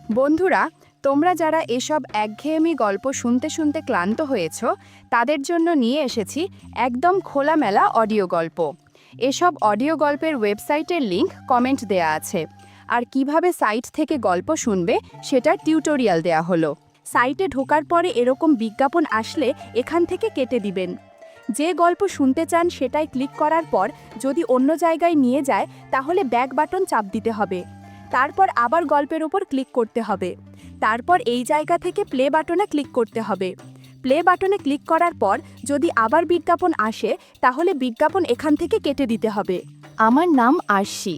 বন্ধুরা, তোমরা যারা এসব একঘেয়েমি গল্প শুনতে শুনতে ক্লান্ত হয়েছ, তাদের জন্য নিয়ে এসেছি একদম খোলামেলা অডিও গল্প। এসব অডিও গল্পের ওয়েবসাইটের লিংক কমেন্ট দেয়া আছে, আর কিভাবে সাইট থেকে গল্প শুনবে সেটার টিউটোরিয়াল দেয়া হলো। সাইটে ঢোকার পরে এরকম বিজ্ঞাপন আসলে এখান থেকে কেটে দিবেন। যে গল্প শুনতে চান সেটাই ক্লিক করার পর যদি অন্য জায়গায় নিয়ে যায় তাহলে ব্যাক বাটন চাপ দিতে হবে। তারপর আবার গল্পের উপর ক্লিক করতে হবে। তারপর এই জায়গা থেকে প্লে বাটনে ক্লিক করতে হবে। প্লে বাটনে ক্লিক করার পর যদি আবার বিজ্ঞাপন আসে তাহলে বিজ্ঞাপন এখান থেকে কেটে দিতে হবে। আমার নাম আরশি।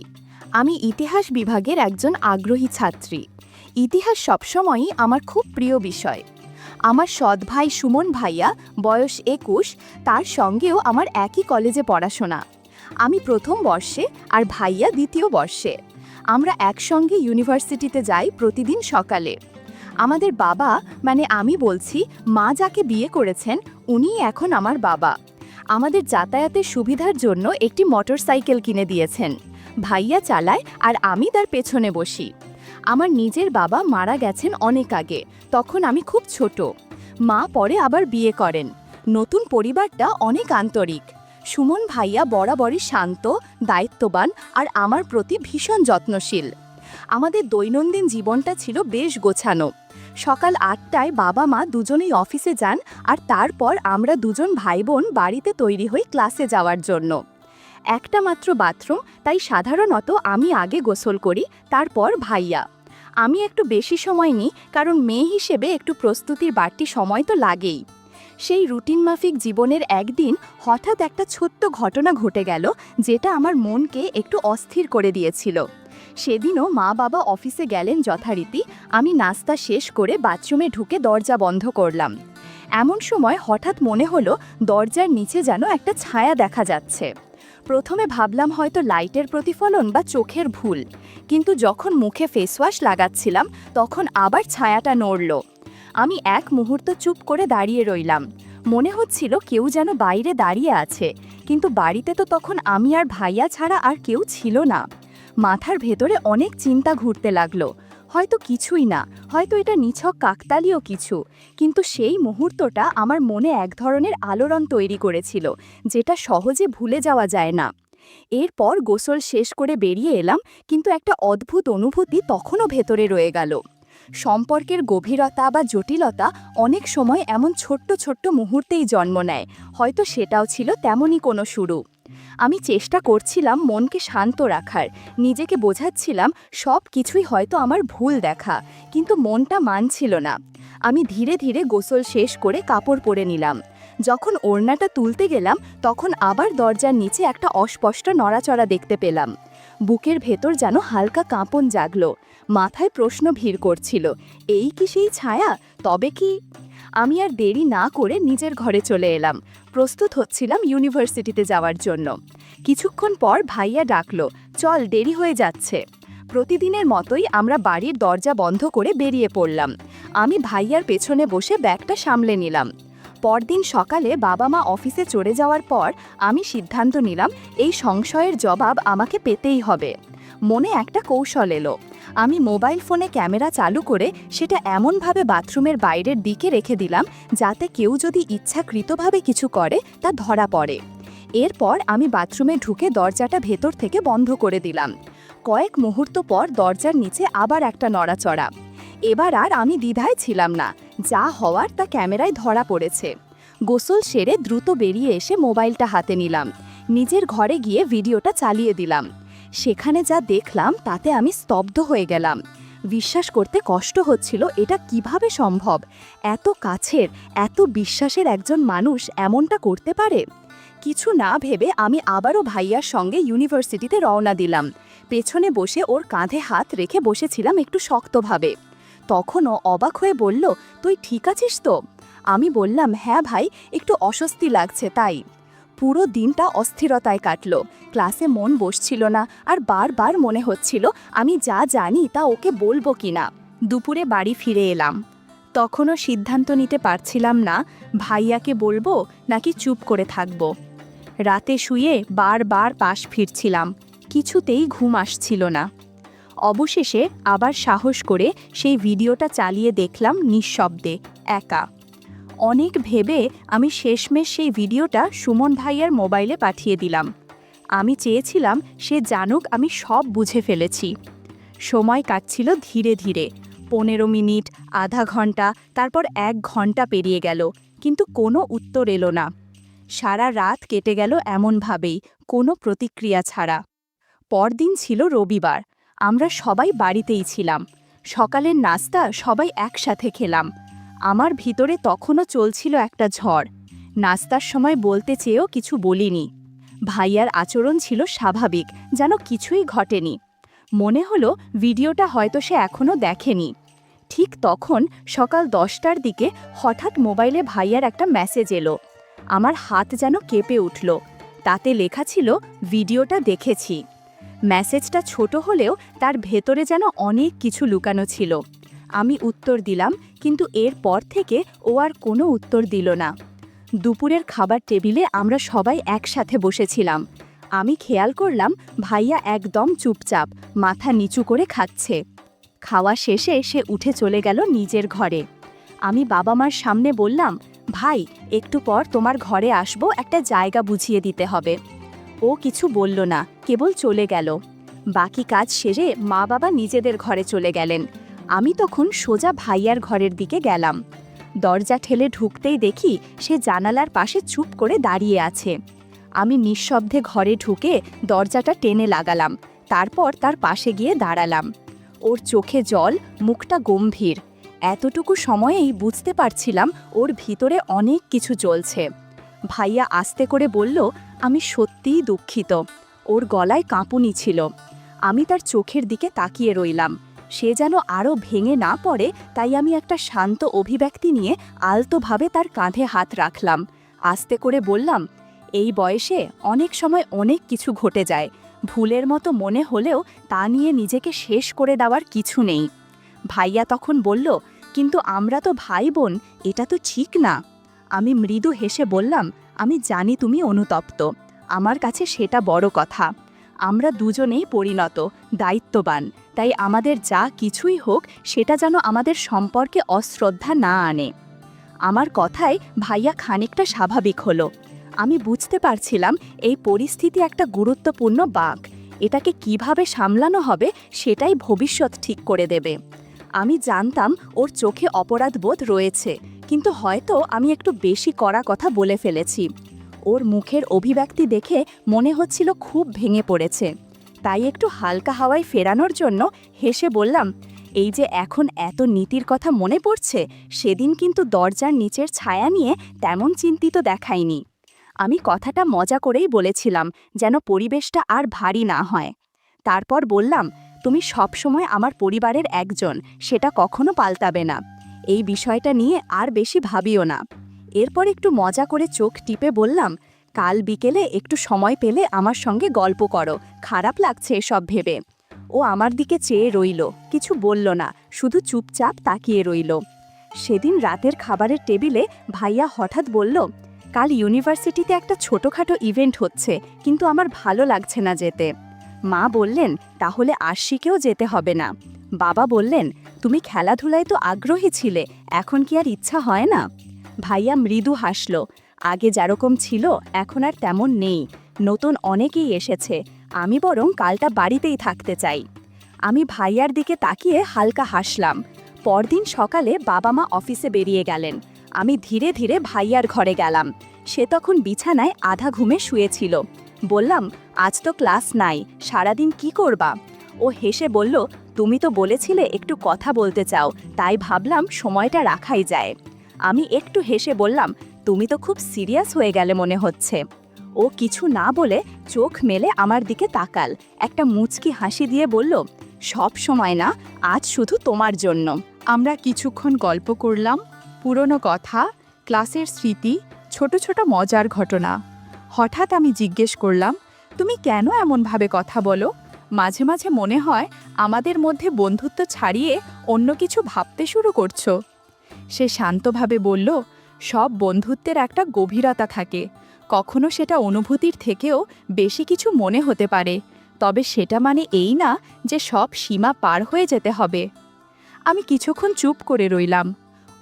আমি ইতিহাস বিভাগের একজন আগ্রহী ছাত্রী। ইতিহাস সবসময়ই আমার খুব প্রিয় বিষয়। আমার সৎ ভাই সুমন ভাইয়া, বয়স 21, তার সঙ্গেও আমার একই কলেজে পড়াশোনা। আমি প্রথম বর্ষে আর ভাইয়া দ্বিতীয় বর্ষে। আমরা একসঙ্গে ইউনিভার্সিটিতে যাই প্রতিদিন সকালে। আমাদের বাবা, মানে আমি বলছি মা যাকে বিয়ে করেছেন, উনিই এখন আমার বাবা। আমাদের যাতায়াতের সুবিধার জন্য একটি মোটরসাইকেল কিনে দিয়েছেন। ভাইয়া চালায় আর আমি তার পেছনে বসি। আমার নিজের বাবা মারা গেছেন অনেক আগে, তখন আমি খুব ছোট। মা পরে আবার বিয়ে করেন। নতুন পরিবারটা অনেক আন্তরিক। সুমন ভাইয়া বরাবরই শান্ত, দায়িত্ববান আর আমার প্রতি ভীষণ যত্নশীল। আমাদের দৈনন্দিন জীবনটা ছিল বেশ গোছানো। সকাল 8টায় বাবা মা দুজনেই অফিসে যান, আর তারপর আমরা দুজন ভাই বোন বাড়িতে তৈরি হই ক্লাসে যাওয়ার জন্য। একটা মাত্র বাথরুম, তাই সাধারণত আমি আগে গোসল করি, তারপর ভাইয়া। আমি একটু বেশি সময় নিই, কারণ মেয়ে হিসেবে একটু প্রস্তুতির বাড়তি সময় তো লাগেই। সেই রুটিন মাফিক জীবনের একদিন হঠাৎ একটা ছোট্ট ঘটনা ঘটে গেল, যেটা আমার মনকে একটু অস্থির করে দিয়েছিল। সেদিনও মা বাবা অফিসে গেলেন যথারীতি। আমি নাস্তা শেষ করে বাথরুমে ঢুকে দরজা বন্ধ করলাম। এমন সময় হঠাৎ মনে হলো দরজার নিচে যেন একটা ছায়া দেখা যাচ্ছে। প্রথমে ভাবলাম হয়তো লাইটের প্রতিফলন বা চোখের ভুল, কিন্তু যখন মুখে ফেসওয়াশ লাগাচ্ছিলাম তখন আবার ছায়াটা নড়ল। আমি এক মুহূর্ত চুপ করে দাঁড়িয়ে রইলাম। মনে হচ্ছিল কেউ যেন বাইরে দাঁড়িয়ে আছে, কিন্তু বাড়িতে তো তখন আমি আর ভাইয়া ছাড়া আর কেউ ছিল না। মাথার ভেতরে অনেক চিন্তা ঘুরতে লাগলো। হয়তো কিছুই না, হয়তো এটা নিছক কাকতালীয় কিছু, কিন্তু সেই মুহূর্তটা আমার মনে এক ধরনের আলোড়ন তৈরি করেছিল, যেটা সহজে ভুলে যাওয়া যায় না। এরপর গোসল শেষ করে বেরিয়ে এলাম, কিন্তু একটা অদ্ভুত অনুভূতি তখনও ভেতরে রয়ে গেল। সম্পর্কের গভীরতা বা জটিলতা অনেক সময় এমন ছোট্ট ছোট্ট মুহূর্তেই জন্ম নেয়। হয়তো সেটাও ছিল তেমনই কোনো শুরু। আমি চেষ্টা করছিলাম মনকে শান্ত রাখার, নিজেকে বোঝাচ্ছিলাম সব কিছুই হয়তো আমার ভুল দেখা, কিন্তু মনটা মানছিল না। আমি ধীরে ধীরে গোসল শেষ করে কাপড় পরে নিলাম। যখন ওড়নাটা তুলতে গেলাম তখন আবার দরজার নিচে একটা অস্পষ্ট নড়াচড়া দেখতে পেলাম। বুকের ভেতর যেন হালকা কাঁপন জাগলো। মাথায় প্রশ্ন ভিড় করছিল, এই কি সেই ছায়া? তবে কি? আমি আর দেরি না করে নিজের ঘরে চলে এলাম। প্রস্তুত হচ্ছিলাম ইউনিভার্সিটিতে যাওয়ার জন্য। কিছুক্ষণ পর ভাইয়া ডাকলো, চল দেরি হয়ে যাচ্ছে। প্রতিদিনের মতোই আমরা বাড়ির দরজা বন্ধ করে বেরিয়ে পড়লাম। আমি ভাইয়ার পেছনে বসে ব্যাগটা সামলে নিলাম। পরদিন সকালে বাবা মা অফিসে চলে যাওয়ার পর আমি সিদ্ধান্ত নিলাম এই সংশয়ের জবাব আমাকে পেতেই হবে। মনে একটা কৌশল এলো। আমি মোবাইল ফোনে ক্যামেরা চালু করে সেটা এমনভাবে বাথরুমের বাইরের দিকে রেখে দিলাম যাতে কেউ যদি ইচ্ছাকৃতভাবে কিছু করে তা ধরা পড়ে। এরপর আমি বাথরুমে ঢুকে দরজাটা ভেতর থেকে বন্ধ করে দিলাম। কয়েক মুহূর্ত পর দরজার নিচে আবার একটা নড়াচড়া। এবার আর আমি দ্বিধায় ছিলাম না, যা হওয়ার তা ক্যামেরায় ধরা পড়েছে। গোসল সেরে দ্রুত বেরিয়ে এসে মোবাইলটা হাতে নিলাম। নিজের ঘরে গিয়ে ভিডিওটা চালিয়ে দিলাম। সেখানে যা দেখলাম তাতে আমি স্তব্ধ হয়ে গেলাম। বিশ্বাস করতে কষ্ট হচ্ছিল এটা কিভাবে সম্ভব। এত কাছের, এত বিশ্বাসের একজন মানুষ এমনটা করতে পারে। কিছু না ভেবে আমি আবারও ভাইয়ার সঙ্গে ইউনিভার্সিটিতে রওনা দিলাম। পেছনে বসে ওর কাঁধে হাত রেখে বসেছিলাম একটু শক্তভাবে। তখনও অবাক হয়ে বলল, তুই ঠিক আছিস তো? আমি বললাম, হ্যাঁ ভাই, একটু অস্বস্তি লাগছে তাই। পুরো দিনটা অস্থিরতায় কাটল। ক্লাসে মন বসছিল না, আর বারবার মনে হচ্ছিল আমি যা জানি তা ওকে বলবো কিনা। দুপুরে বাড়ি ফিরে এলাম। তখনও সিদ্ধান্ত নিতে পারছিলাম না ভাইয়াকে বলবো নাকি চুপ করে থাকব। রাতে শুয়ে বারবার পাশ ফিরছিলাম, কিছুতেই ঘুম আসছিল না। অবশেষে আবার সাহস করে সেই ভিডিওটা চালিয়ে দেখলাম নিঃশব্দে, একা। অনেক ভেবে আমি শেষমেশ সেই ভিডিওটা সুমন ভাইয়ার মোবাইলে পাঠিয়ে দিলাম। আমি চেয়েছিলাম সে জানুক আমি সব বুঝে ফেলেছি। সময় কাটছিল ধীরে ধীরে, 15 মিনিট, আধা ঘন্টা, তারপর 1 ঘন্টা পেরিয়ে গেল, কিন্তু কোনো উত্তর এলো না। সারা রাত কেটে গেল এমনভাবেই, কোনো প্রতিক্রিয়া ছাড়া। পরদিন ছিল রবিবার, আমরা সবাই বাড়িতেই ছিলাম। সকালের নাস্তা সবাই একসাথে খেলাম। আমার ভিতরে তখনও চলছিল একটা ঝড়। নাস্তার সময় বলতে চেয়েও কিছু বলিনি। ভাইয়ার আচরণ ছিল স্বাভাবিক, যেন কিছুই ঘটেনি। মনে হলো ভিডিওটা হয়তো সে এখনও দেখেনি। ঠিক তখন সকাল 10টার দিকে হঠাৎ মোবাইলে ভাইয়ার একটা মেসেজ এলো। আমার হাত যেন কেঁপে উঠল। তাতে লেখা ছিল, ভিডিওটা দেখেছি। মেসেজটা ছোট হলেও তার ভেতরে যেন অনেক কিছু লুকানো ছিল। আমি উত্তর দিলাম, কিন্তু এরপর থেকে ও আর কোনো উত্তর দিল না। দুপুরের খাবার টেবিলে আমরা সবাই একসাথে বসেছিলাম। আমি খেয়াল করলাম ভাইয়া একদম চুপচাপ, মাথা নিচু করে খাচ্ছে। খাওয়া শেষে সে উঠে চলে গেল নিজের ঘরে। আমি বাবা মার সামনে বললাম, ভাই, একটু পর তোমার ঘরে আসবো, একটা জায়গা বুঝিয়ে দিতে হবে। ও কিছু বলল না, কেবল চলে গেল। বাকি কাজ সেরে মা বাবা নিজেদের ঘরে চলে গেলেন। আমি তখন সোজা ভাইয়ার ঘরের দিকে গেলাম। দরজা ঠেলে ঢুকতেই দেখি সে জানালার পাশে চুপ করে দাঁড়িয়ে আছে। আমি নিঃশব্দে ঘরে ঢুকে দরজাটা টেনে লাগালাম, তারপর তার পাশে গিয়ে দাঁড়ালাম। ওর চোখে জল, মুখটা গম্ভীর। এতটুকু সময়েই বুঝতে পারছিলাম ওর ভিতরে অনেক কিছু চলছে। ভাইয়া আস্তে করে বলল, আমি সত্যিই দুঃখিত। ওর গলায় কাঁপুনি ছিল। আমি তার চোখের দিকে তাকিয়ে রইলাম। সে যেন আরও ভেঙে না পড়ে, তাই আমি একটা শান্ত অভিব্যক্তি নিয়ে আলতোভাবে তার কাঁধে হাত রাখলাম। আস্তে করে বললাম, এই বয়সে অনেক সময় অনেক কিছু ঘটে যায়। ভুলের মতো মনে হলেও তা নিয়ে নিজেকে শেষ করে দেওয়ার কিছু নেই। ভাইয়া তখন বলল, কিন্তু আমরা তো ভাই বোন, এটা তো ঠিক না। আমি মৃদু হেসে বললাম, আমি জানি তুমি অনুতপ্ত। আমার কাছে সেটা বড় কথা। আমরা দুজনেই পরিণত, দায়িত্ববান, তাই আমাদের যা কিছুই হোক সেটা যেন আমাদের সম্পর্কে অশ্রদ্ধা না আনে। আমার কথায় ভাইয়া খানিকটা স্বাভাবিক হলো। আমি বুঝতে পারছিলাম এই পরিস্থিতি একটা গুরুত্বপূর্ণ বাঁক। এটাকে কিভাবে সামলানো হবে সেটাই ভবিষ্যৎ ঠিক করে দেবে। আমি জানতাম ওর চোখে অপরাধবোধ রয়েছে, কিন্তু হয়তো আমি একটু বেশি কড়া কথা বলে ফেলেছি। ওর মুখের অভিব্যক্তি দেখে মনে হচ্ছিল খুব ভেঙে পড়েছে। তাই একটু হালকা হাওয়ায় ফেরানোর জন্য হেসে বললাম, এই যে এখন এত নীতির কথা মনে পড়ছে, সেদিন কিন্তু দরজার নিচের ছায়া নিয়ে তেমন চিন্তিত দেখায়নি। আমি কথাটা মজা করেই বলেছিলাম, যেন পরিবেশটা আর ভারী না হয়। তারপর বললাম, তুমি সবসময় আমার পরিবারের একজন, সেটা কখনো পাল্টাবে না। এই বিষয়টা নিয়ে আর বেশি ভাবিও না। এরপর একটু মজা করে চোখ টিপে বললাম, কাল বিকেলে একটু সময় পেলে আমার সঙ্গে গল্প করো, খারাপ লাগছে এসব ভেবে। ও আমার দিকে চেয়ে রইল, কিছু বলল না, শুধু চুপচাপ তাকিয়ে রইল। সেদিন রাতের খাবারের টেবিলে ভাইয়া হঠাৎ বলল, কাল ইউনিভার্সিটিতে একটা ছোটোখাটো ইভেন্ট হচ্ছে, কিন্তু আমার ভালো লাগছে না যেতে। মা বললেন, তাহলে আশিকেও যেতে হবে না। বাবা বললেন, তুমি খেলাধুলায় তো আগ্রহী ছিলে, এখন কি আর ইচ্ছা হয় না? ভাইয়া মৃদু হাসল, আগে যেরকম ছিল এখন আর তেমন নেই, নতুন অনেকেই এসেছে, আমি বরং কালটা বাড়িতেই থাকতে চাই। আমি ভাইয়ার দিকে তাকিয়ে হালকা হাসলাম। পরদিন সকালে বাবা মা অফিসে বেরিয়ে গেলেন। আমি ধীরে ধীরে ভাইয়ার ঘরে গেলাম। সে তখন বিছানায় আধা ঘুমে শুয়েছিল। বললাম, আজ তো ক্লাস নাই, সারাদিন কি করবা? ও হেসে বলল, তুমি তো বলেছিলে একটু কথা বলতে চাও, তাই ভাবলাম সময়টা রাখাই যায়। আমি একটু হেসে বললাম, তুমি তো খুব সিরিয়াস হয়ে গেলে মনে হচ্ছে। ও কিছু না বলে চোখ মেলে আমার দিকে তাকাল, একটা মুচকি হাসি দিয়ে বলল, সব সময় না, আজ শুধু তোমার জন্য। আমরা কিছুক্ষণ গল্প করলাম, পুরনো কথা, ক্লাসের স্মৃতি, ছোট ছোট মজার ঘটনা। হঠাৎ আমি জিজ্ঞেস করলাম, তুমি কেন এমনভাবে কথা বলো? মাঝে মাঝে মনে হয় আমাদের মধ্যে বন্ধুত্ব ছাড়িয়ে অন্য কিছু ভাবতে শুরু করছো। সে শান্তভাবে বলল, সব বন্ধুত্বের একটা গভীরতা থাকে, কখনো সেটা অনুভূতির থেকেও বেশি কিছু মনে হতে পারে। তবে সেটা মানে এই না যে সব সীমা পার হয়ে যেতে হবে। আমি কিছুক্ষণ চুপ করে রইলাম।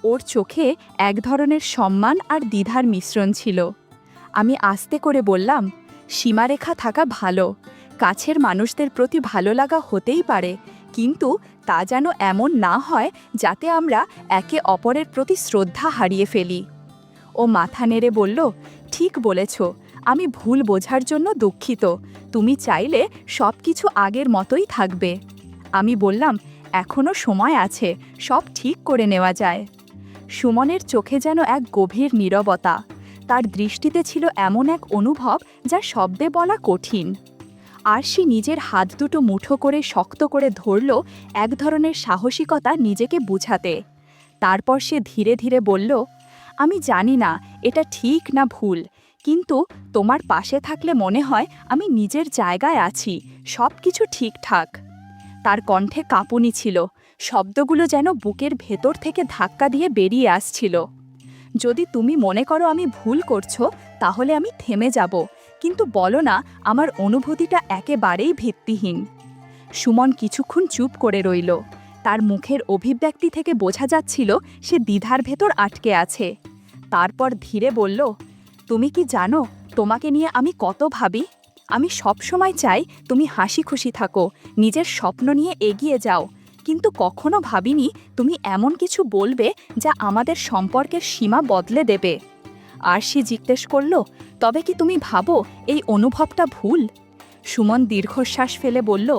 ওর চোখে এক ধরনের সম্মান আর দ্বিধার মিশ্রণ ছিল। আমি আস্তে করে বললাম, সীমারেখা থাকা ভালো, কাছের মানুষদের প্রতি ভালো লাগা হতেই পারে, কিন্তু তা যেন এমন না হয় যাতে আমরা একে অপরের প্রতি শ্রদ্ধা হারিয়ে ফেলি। ও মাথা নেড়ে বলল, ঠিক বলেছ, আমি ভুল বোঝার জন্য দুঃখিত। তুমি চাইলে সব কিছু আগের মতোই থাকবে। আমি বললাম, এখনও সময় আছে, সব ঠিক করে নেওয়া যায়। সুমনের চোখে যেন এক গভীর নীরবতা। তার দৃষ্টিতে ছিল এমন এক অনুভব যা শব্দে বলা কঠিন। আরশি নিজের হাত দুটো মুঠো করে শক্ত করে ধরল, এক ধরনের সাহসিকতা নিজেকে বুঝাতে। তারপর সে ধীরে ধীরে বলল, আমি জানি না এটা ঠিক না ভুল, কিন্তু তোমার পাশে থাকলে মনে হয় আমি নিজের জায়গায় আছি, সব কিছু ঠিকঠাক। তার কণ্ঠে কাঁপুনি ছিল, শব্দগুলো যেন বুকের ভেতর থেকে ধাক্কা দিয়ে বেরিয়ে আসছিল। যদি তুমি মনে করো আমি ভুল করছো, তাহলে আমি থেমে যাব, কিন্তু বলো না আমার অনুভূতিটা একেবারেই ভিত্তিহীন। সুমন কিছুক্ষণ চুপ করে রইল। তার মুখের অভিব্যক্তি থেকে বোঝা যাচ্ছিল সে দ্বিধার ভেতর আটকে আছে। তারপর ধীরে বলল, তুমি কি জানো তোমাকে নিয়ে আমি কত ভাবি? আমি সবসময় চাই তুমি হাসি খুশি থাকো, নিজের স্বপ্ন নিয়ে এগিয়ে যাও, কিন্তু কখনো ভাবিনি তুমি এমন কিছু বলবে যা আমাদের সম্পর্কের সীমা বদলে দেবে। আরশি জিজ্ঞেস করল, তবে কি তুমি ভাবো এই অনুভবটা ভুল? সুমন দীর্ঘশ্বাস ফেলে বলল,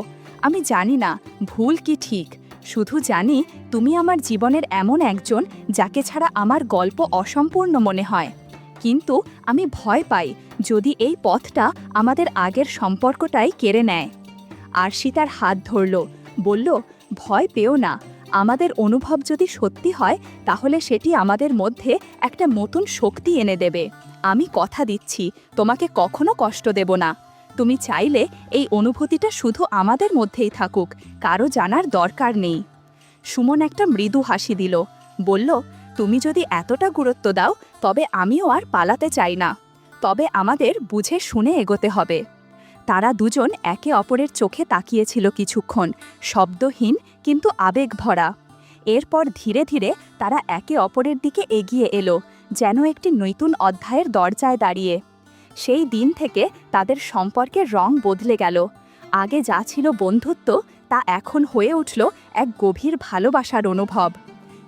আমি জানি না ভুল কি ঠিক, শুধু জানি তুমি আমার জীবনের এমন একজন যাকে ছাড়া আমার গল্প অসম্পূর্ণ মনে হয়। কিন্তু আমি ভয় পাই যদি এই পথটা আমাদের আগের সম্পর্কটাই কেড়ে নেয়। আরশি তার হাত ধরল, বলল, ভয় পেও না, আমাদের অনুভব যদি সত্যি হয় তাহলে সেটি আমাদের মধ্যে একটা নতুন শক্তি এনে দেবে। আমি কথা দিচ্ছি তোমাকে কখনো কষ্ট দেব না। তুমি চাইলে এই অনুভূতিটা শুধু আমাদের মধ্যেই থাকুক, কারো জানার দরকার নেই। সুমন একটা মৃদু হাসি দিল, বলল, তুমি যদি এতটা গুরুত্ব দাও তবে আমিও আর পালাতে চাই না, তবে আমাদের বুঝে শুনে এগোতে হবে। তারা দুজন একে অপরের চোখে তাকিয়েছিল কিছুক্ষণ, শব্দহীন কিন্তু আবেগ ভরা। এরপর ধীরে ধীরে তারা একে অপরের দিকে এগিয়ে এলো, যেন একটি নতুন অধ্যায়ের দরজায় দাঁড়িয়ে। সেই দিন থেকে তাদের সম্পর্কের রং বদলে গেল। আগে যা ছিল বন্ধুত্ব, তা এখন হয়ে উঠল এক গভীর ভালোবাসার অনুভব।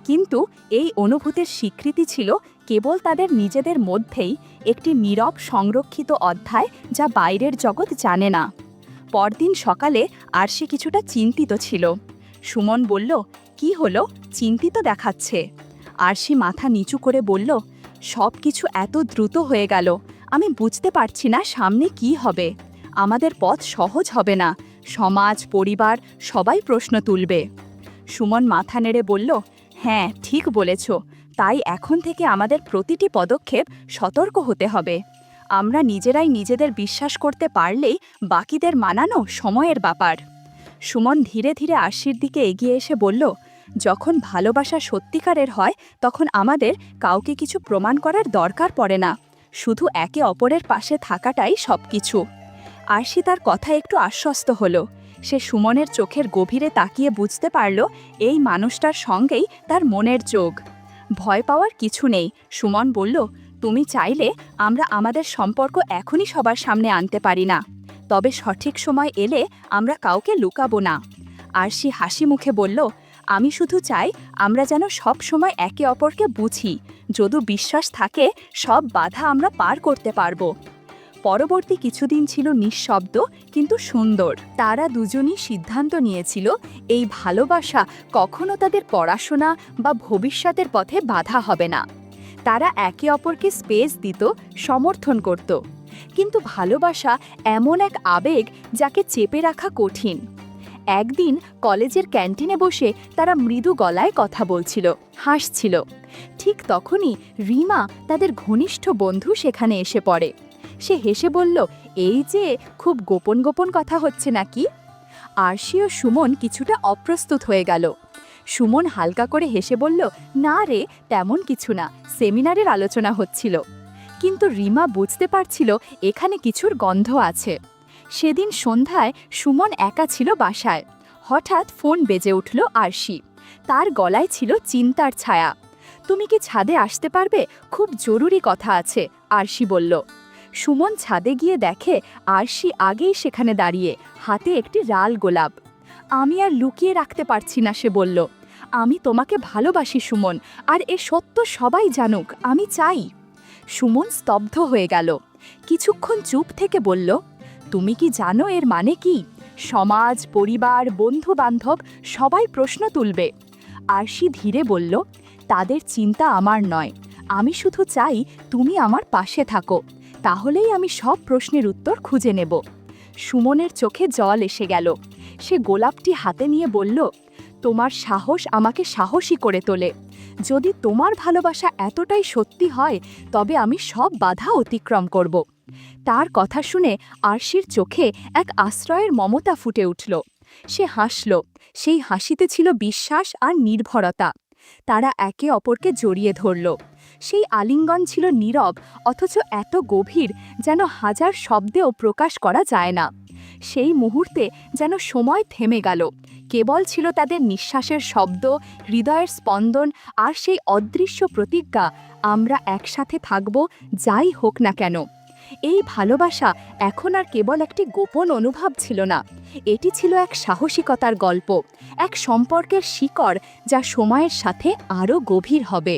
কিন্তু এই অনুভূতির স্বীকৃতি ছিল কেবল তাদের নিজেদের মধ্যেই, একটি নীরব সংরক্ষিত অধ্যায় যা বাইরের জগৎ জানে না। পরদিন সকালে আরশি কিছুটা চিন্তিত ছিল। সুমন বলল, কি হলো, চিন্তিত দেখাচ্ছে? আরশি মাথা নিচু করে বলল, সব কিছু এত দ্রুত হয়ে গেল, আমি বুঝতে পারছি না সামনে কি হবে। আমাদের পথ সহজ হবে না, সমাজ পরিবার সবাই প্রশ্ন তুলবে। সুমন মাথা নেড়ে বলল, হ্যাঁ ঠিক বলেছ, তাই এখন থেকে আমাদের প্রতিটি পদক্ষেপ সতর্ক হতে হবে। আমরা নিজেরাই নিজেদের বিশ্বাস করতে পারলেই বাকিদের মানানো সময়ের ব্যাপার। সুমন ধীরে ধীরে আরশির দিকে এগিয়ে এসে বলল, যখন ভালোবাসা সত্যিকারের হয় তখন আমাদের কাউকে কিছু প্রমাণ করার দরকার পড়ে না, শুধু একে অপরের পাশে থাকাটাই সবকিছু। আরশি তার কথা একটু আশ্বস্ত হলো। সে সুমনের চোখের গভীরে তাকিয়ে বুঝতে পারল এই মানুষটার সঙ্গেই তার মনের যোগ। ভয় পাওয়ার কিছু নেই, সুমন বলল, তুমি চাইলে আমরা আমাদের সম্পর্ক এখনই সবার সামনে আনতে পারি না, তবে সঠিক সময় এলে আমরা কাউকে লুকাবো না। আরশি হাসি মুখে বলল, আমি শুধু চাই আমরা যেন সব সময় একে অপরকে বুঝি, যদি বিশ্বাস থাকে সব বাধা আমরা পার করতে পারবো। পরবর্তী কিছুদিন ছিল নিঃশব্দ কিন্তু সুন্দর। তারা দুজনই সিদ্ধান্ত নিয়েছিল এই ভালোবাসা কখনো তাদের পড়াশোনা বা ভবিষ্যতের পথে বাধা হবে না। তারা একে অপরকে স্পেস দিত, সমর্থন করত, কিন্তু ভালোবাসা এমন এক আবেগ যাকে চেপে রাখা কঠিন। একদিন কলেজের ক্যান্টিনে বসে তারা মৃদু গলায় কথা বলছিল, হাসছিল। ঠিক তখনই রিমা, তাদের ঘনিষ্ঠ বন্ধু, সেখানে এসে পড়ে। সে হেসে বলল, এই যে খুব গোপন গোপন কথা হচ্ছে নাকি? আরশি ও সুমন কিছুটা অপ্রস্তুত হয়ে গেল। সুমন হালকা করে হেসে বলল, না রে, তেমন কিছু না, সেমিনারের আলোচনা হচ্ছিল। কিন্তু রিমা বুঝতে পারছিল এখানে কিছুর গন্ধ আছে। সেদিন সন্ধ্যায় সুমন একা ছিল বাসায়। হঠাৎ ফোন বেজে উঠল আরশি। তার গলায় ছিল চিন্তার ছায়া। তুমি কি ছাদে আসতে পারবে? খুব জরুরি কথা আছে, আরশি বলল। সুমন ছাদে গিয়ে দেখে আরশি আগেই সেখানে দাঁড়িয়ে, হাতে একটি লাল গোলাপ। আমি আর লুকিয়ে রাখতে পারছি না, সে বলল। আমি তোমাকে ভালোবাসি সুমন, আর এ সত্য সবাই জানুক, আমি চাই। সুমন স্তব্ধ হয়ে গেল। কিছুক্ষণ চুপ থেকে বলল, তুমি কি জানো এর মানে কি? সমাজ, পরিবার, বন্ধু বান্ধব সবাই প্রশ্ন তুলবে। আরশি ধীরে বলল, তাদের চিন্তা আমার নয়। আমি শুধু চাই তুমি আমার পাশে থাকো, তাহলেই আমি সব প্রশ্নের উত্তর খুঁজে নেব। সুমনের চোখে জল এসে গেল। সে গোলাপটি হাতে নিয়ে বলল, তোমার সাহস আমাকে সাহসী করে তোলে। যদি তোমার ভালোবাসা এতটাই সত্যি হয়, তবে আমি সব বাধা অতিক্রম করব। তার কথা শুনে আরশির চোখে এক আশ্রয়ের মমতা ফুটে উঠল। সে হাসল। সেই হাসিতে ছিল বিশ্বাস আর নির্ভরতা। তারা একে অপরকে জড়িয়ে ধরল। সেই আলিঙ্গন ছিল নীরব, অথচ এত গভীর যেন হাজার শব্দেও প্রকাশ করা যায় না। সেই মুহূর্তে যেন সময় থেমে গেল। কেবল ছিল তাদের নিঃশ্বাসের শব্দ, হৃদয়ের স্পন্দন, আর সেই অদৃশ্য প্রতিজ্ঞা, আমরা একসাথে থাকব, যাই হোক না কেন। এই ভালোবাসা এখন আর কেবল একটি গোপন অনুভব ছিল না, এটি ছিল এক সাহসিকতার গল্প, এক সম্পর্কের শিকড় যা সময়ের সাথে আরও গভীর হবে।